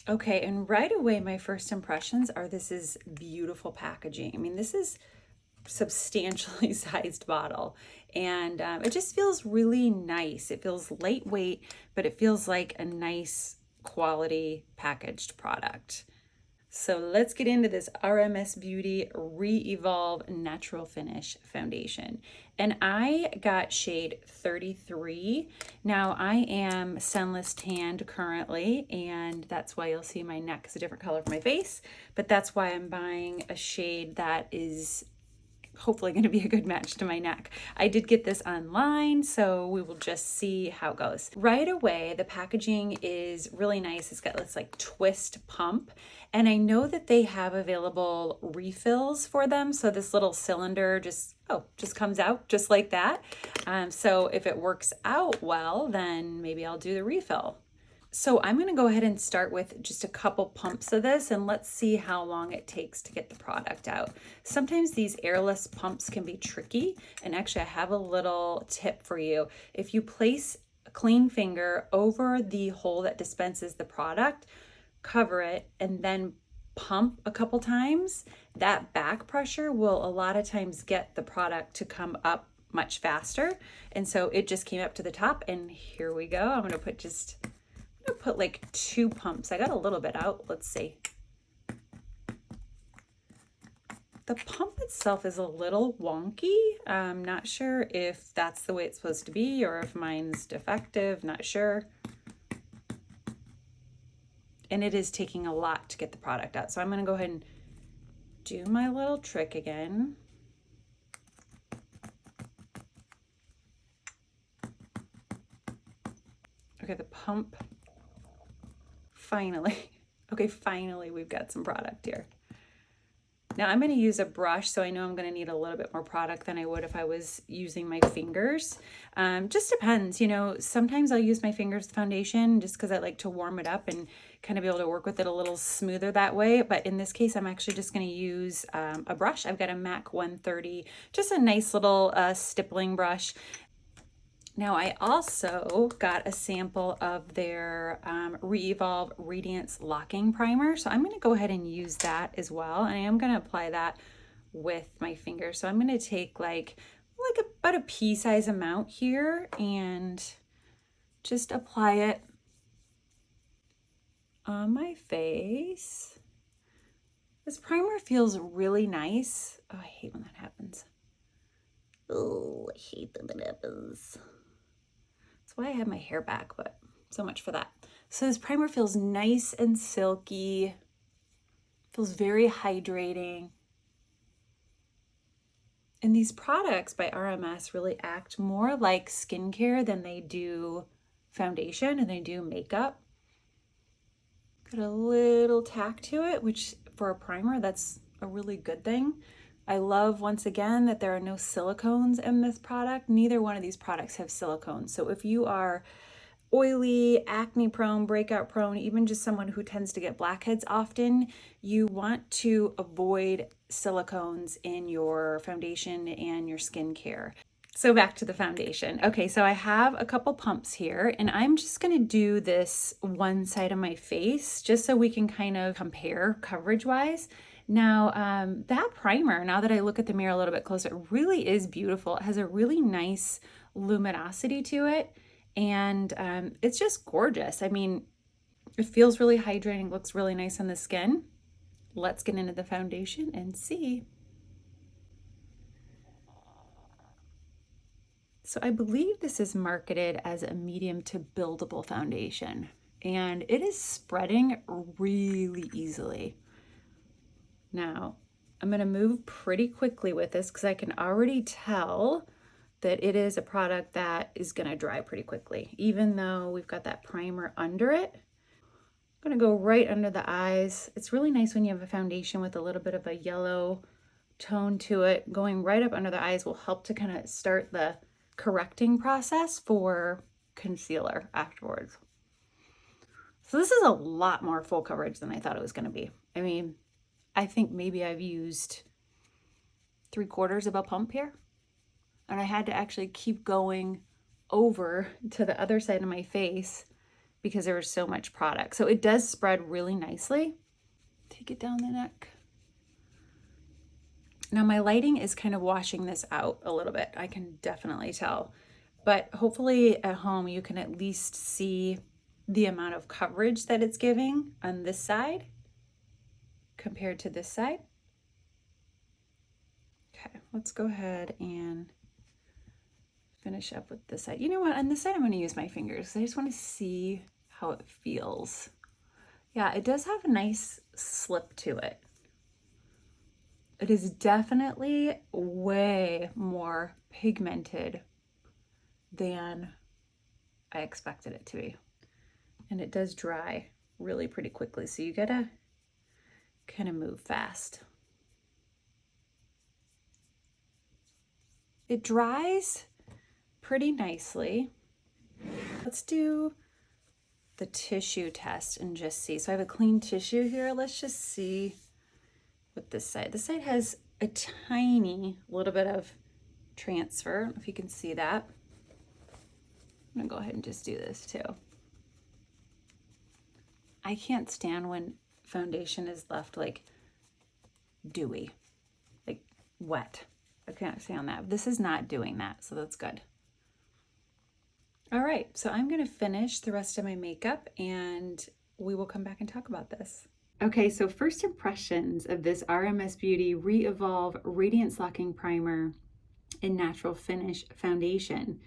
Okay, and right away, my first impressions are this is beautiful packaging. I mean, this is substantially sized bottle, and it just feels really nice. It feels lightweight, but it feels like a nice quality packaged product. So let's get into this RMS Beauty ReEvolve Natural Finish Foundation. And I got shade 33. Now I am sunless tanned currently, and that's why you'll see my neck is a different color from my face. But that's why I'm buying a shade that is hopefully going to be a good match to my neck. I did get this online, so we will just see how it goes. Right away, the packaging is really nice. It's got this like twist pump, and I know that they have available refills for them. So this little cylinder just comes out just like that. So if it works out well, then maybe I'll do the refill. So I'm going to go ahead and start with just a couple pumps of this, and let's see how long it takes to get the product out. Sometimes these airless pumps can be tricky, and actually I have a little tip for you. If you place a clean finger over the hole that dispenses the product, cover it, and then pump a couple times, that back pressure will a lot of times get the product to come up much faster. And so it just came up to the top, and here we go. I'm going to put like 2 pumps. I got a little bit out. Let's see. The pump itself is a little wonky. I'm not sure if that's the way it's supposed to be or if mine's defective. Not sure. And it is taking a lot to get the product out. So I'm going to go ahead and do my little trick again. Okay, the pump. Finally. Okay, finally we've got some product here. Now I'm going to use a brush, so I know I'm going to need a little bit more product than I would if I was using my fingers. Just depends, you know, sometimes I'll use my fingers foundation just because I like to warm it up and kind of be able to work with it a little smoother that way. But in this case, I'm actually just going to use a brush. I've got a MAC 130, just a nice little stippling brush. Now I also got a sample of their ReEvolve Radiance Locking Primer. So I'm going to go ahead and use that as well. And I am going to apply that with my finger. So I'm going to take like about a pea size amount here and just apply it on my face. This primer feels really nice. Oh, I hate when that happens. Oh, I hate when that happens. That's why I have my hair back, but so much for that. So this primer feels nice and silky, feels very hydrating. And these products by RMS really act more like skincare than they do foundation and they do makeup. Got a little tack to it, which for a primer, that's a really good thing. I love, once again, that there are no silicones in this product. Neither one of these products have silicones. So if you are oily, acne prone, breakout prone, even just someone who tends to get blackheads often, you want to avoid silicones in your foundation and your skincare. So back to the foundation. Okay, so I have a couple pumps here, and I'm just gonna do this one side of my face just so we can kind of compare coverage-wise. Now, that primer, now that I look at the mirror a little bit closer, it really is beautiful. It has a really nice luminosity to it, and it's just gorgeous. I mean, it feels really hydrating, looks really nice on the skin. Let's get into the foundation and see. So I believe this is marketed as a medium to buildable foundation, and it is spreading really easily. Now, I'm going to move pretty quickly with this because I can already tell that it is a product that is going to dry pretty quickly, even though we've got that primer under it. I'm going to go right under the eyes. It's really nice when you have a foundation with a little bit of a yellow tone to it. Going right up under the eyes will help to kind of start the correcting process for concealer afterwards. So this is a lot more full coverage than I thought it was going to be. I mean, I think maybe I've used 3/4 of a pump here, and I had to actually keep going over to the other side of my face because there was so much product. So it does spread really nicely. Take it down the neck. Now my lighting is kind of washing this out a little bit. I can definitely tell, but hopefully at home you can at least see the amount of coverage that it's giving on this side compared to this side. Okay, let's go ahead and finish up with this side. You know what, on this side I'm going to use my fingers. I just want to see how it feels. Yeah, it does have a nice slip to it. It is definitely way more pigmented than I expected it to be. And it does dry really pretty quickly, so you gotta kind of move fast. It dries pretty nicely. Let's do the tissue test and just see. So I have a clean tissue here. Let's just see with this side. This side has a tiny little bit of transfer. I don't know if you can see that. I'm gonna go ahead and just do this too. I can't stand when foundation is left like dewy, like wet. I can't stand that. This is not doing that, so that's good. All right, so I'm gonna finish the rest of my makeup and we will come back and talk about this. Okay, so first impressions of this RMS Beauty ReEvolve Radiance Locking Primer in Natural Finish Foundation.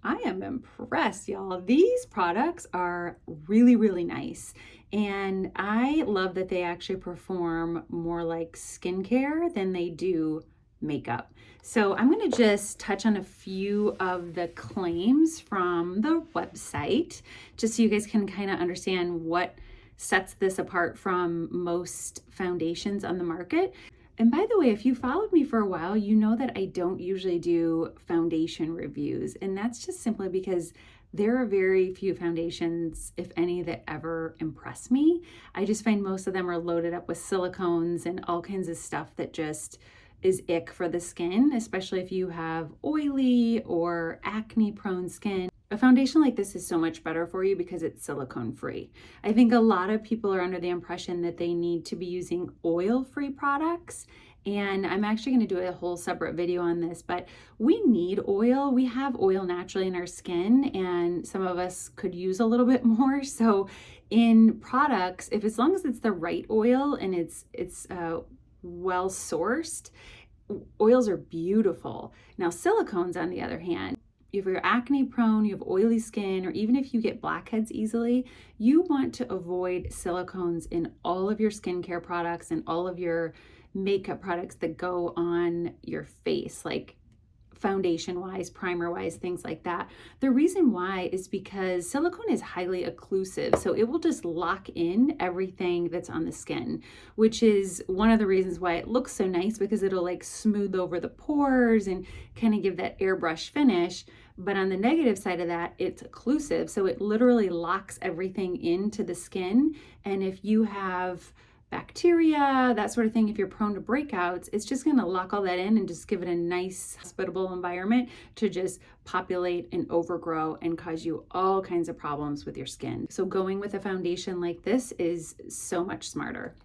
I am impressed, y'all. These products are really, really nice. And I love that they actually perform more like skincare than they do makeup. So I'm going to just touch on a few of the claims from the website, just so you guys can kind of understand what sets this apart from most foundations on the market. And by the way, if you followed me for a while, you know that I don't usually do foundation reviews. And that's just simply because there are very few foundations, if any, that ever impress me. I just find most of them are loaded up with silicones and all kinds of stuff that just is ick for the skin, especially if you have oily or acne prone skin. A foundation like this is so much better for you because it's silicone free. I think a lot of people are under the impression that they need to be using oil-free products, and I'm actually going to do a whole separate video on this, but we need oil. We have oil naturally in our skin, and some of us could use a little bit more. So in products, if as long as it's the right oil and it's well sourced, oils are beautiful. Now silicones, on the other hand, if you're acne prone, you have oily skin, or even if you get blackheads easily, you want to avoid silicones in all of your skincare products and all of your makeup products that go on your face, like foundation wise, primer wise, things like that. The reason why is because silicone is highly occlusive, so it will just lock in everything that's on the skin, which is one of the reasons why it looks so nice, because it'll like smooth over the pores and kind of give that airbrush finish. But on the negative side of that, it's occlusive, so it literally locks everything into the skin. And if you have bacteria, that sort of thing, if you're prone to breakouts, it's just going to lock all that in and just give it a nice hospitable environment to just populate and overgrow and cause you all kinds of problems with your skin. So going with a foundation like this is so much smarter.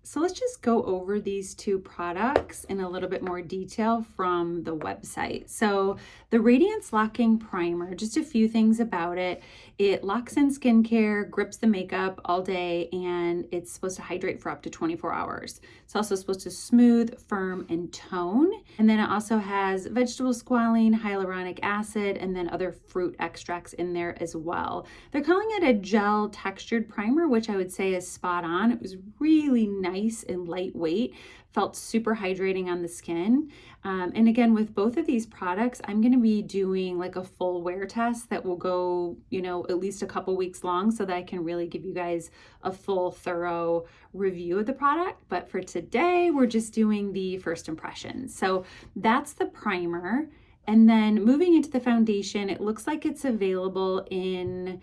So let's just go over these two products in a little bit more detail from the website. So the Radiance Locking Primer, just a few things about it. It locks in skincare, grips the makeup all day, and it's supposed to hydrate for up to 24 hours. It's also supposed to smooth, firm, and tone. And then it also has vegetable squalene, hyaluronic acid, and then other fruit extracts in there as well. They're calling it a gel textured primer, which I would say is spot on. It was really nice and lightweight, felt super hydrating on the skin. And again, with both of these products, I'm going to be doing like a full wear test that will go, at least a couple weeks long, so that I can really give you guys a full, thorough review of the product. But for today, we're just doing the first impressions. So that's the primer. And then moving into the foundation, it looks like it's available in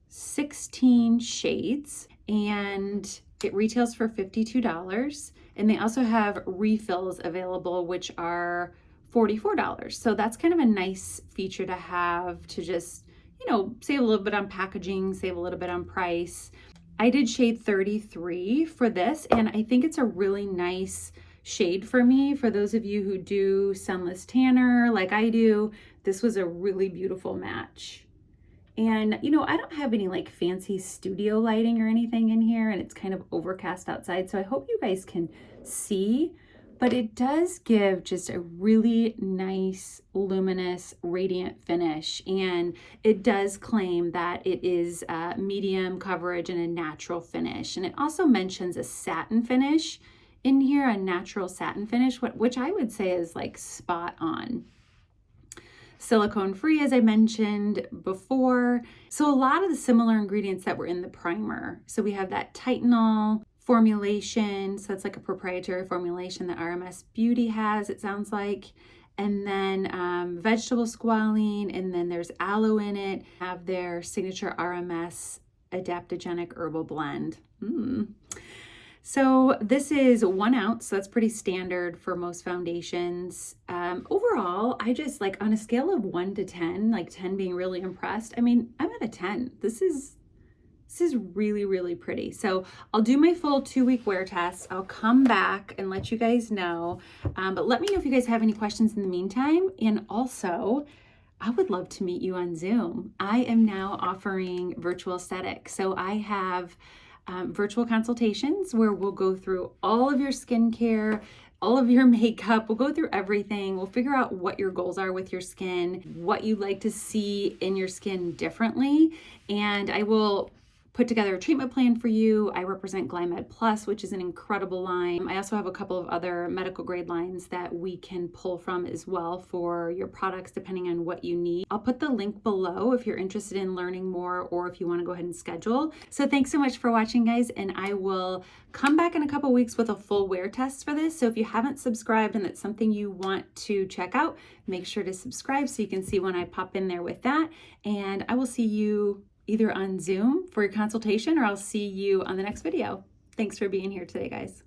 16 shades, and it retails for $52. And they also have refills available, which are $44. So that's kind of a nice feature to have, to just, you know, save a little bit on packaging, save a little bit on price. I did shade 33 for this, and I think it's a really nice shade for me. For those of you who do sunless tanner like I do, this was a really beautiful match. And, you know, I don't have any like fancy studio lighting or anything in here, and it's kind of overcast outside, so I hope you guys can see, but it does give just a really nice, luminous, radiant finish. And it does claim that it is medium coverage and a natural finish. And it also mentions a satin finish in here, a natural satin finish, which I would say is like spot on. Silicone free, as I mentioned before. So a lot of the similar ingredients that were in the primer. So we have that Titanol formulation. So it's like a proprietary formulation that RMS Beauty has, it sounds like. And then vegetable squalene, and then there's aloe in it. Have their signature RMS adaptogenic herbal blend. So this is 1 ounce, so that's pretty standard for most foundations. Overall, I just like, on a scale of 1 to 10, like 10 being really impressed, I mean, I'm at a 10. This is really, really pretty. So I'll do my full 2-week wear test. I'll come back and let you guys know. But let me know if you guys have any questions in the meantime. And also, I would love to meet you on Zoom. I am now offering virtual aesthetics. So I have virtual consultations where we'll go through all of your skincare, all of your makeup. We'll go through everything. We'll figure out what your goals are with your skin, what you'd like to see in your skin differently. And I will put together a treatment plan for you. I represent Glymed Plus, which is an incredible line. I also have a couple of other medical grade lines that we can pull from as well for your products, depending on what you need. I'll put the link below if you're interested in learning more, or if you want to go ahead and schedule. So thanks so much for watching, guys, and I will come back in a couple weeks with a full wear test for this. So if you haven't subscribed and it's something you want to check out, make sure to subscribe so you can see when I pop in there with that. And I will see you either on Zoom for your consultation, or I'll see you on the next video. Thanks for being here today, guys.